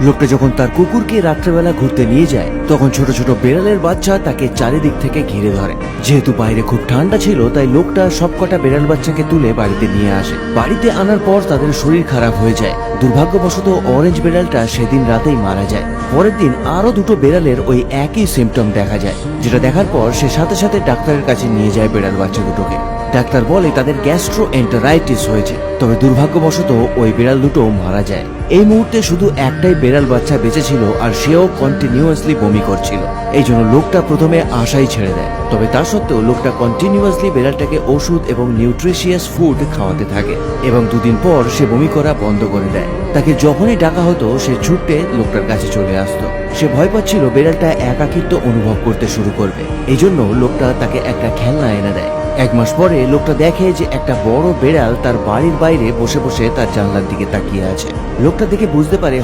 লোকটা যখন তার কুকুরকে রাত্রেবেলা ঘুরতে নিয়ে যায় তখন ছোট ছোট বেড়ালের বাচ্চা তাকে চারিদিক থেকে ঘিরে ধরে। যেহেতু বাইরে খুব ঠান্ডা ছিল তাই লোকটা সবকটা বেড়াল বাচ্চাকে তুলে বাড়িতে নিয়ে আসে। বাড়িতে আনার পর তাদের শরীর খারাপ হয়ে যায়। দুর্ভাগ্যবশত অরেঞ্জ বেড়ালটা সেদিন রাতেই মারা যায়। পরের দিন আরো দুটো বেড়ালের ওই একই সিমটম দেখা যায়, যেটা দেখার পর সে সাথে সাথে ডাক্তারের কাছে নিয়ে যায় বেড়াল বাচ্চা দুটোকে। ডাক্তার বলে তাদের গ্যাস্ট্রোএন্টারাইটিস হয়েছে, তবে দুর্ভাগ্যবশত ওই বিড়াল দুটো মারা যায়। এই মুহূর্তে শুধু একটাই বেড়াল বাচ্চা বেঁচে ছিল আর সেও কন্টিনিউয়াসলি বমি করছিল। এই জন্য লোকটা প্রথমে আশাই ছেড়ে দেয়, তবে তা সত্ত্বেও লোকটা কন্টিনিউয়াসলি বেড়ালটাকে ওষুধ এবং নিউট্রিশিয়াস ফুড খাওয়াতে থাকে এবং দুদিন পর সে বমি করা বন্ধ করে দেয়। তাকে যখনই ডাকা হতো সে ছুটে লোকটার কাছে চলে আসতো। সে ভয় পাচ্ছিল বেড়ালটা একাকিত্ব অনুভব করতে শুরু করবে, এই জন্য লোকটা তাকে একটা খেলনা এনে দেয়। 1 মাস পরে লোকটা দেখে যে একটা বড় বেড়াল তার বাড়ির বাইরে বসে বসে তার জানলার দিকে তাকিয়ে আছে। লোকটা দেখে বুঝতে পারে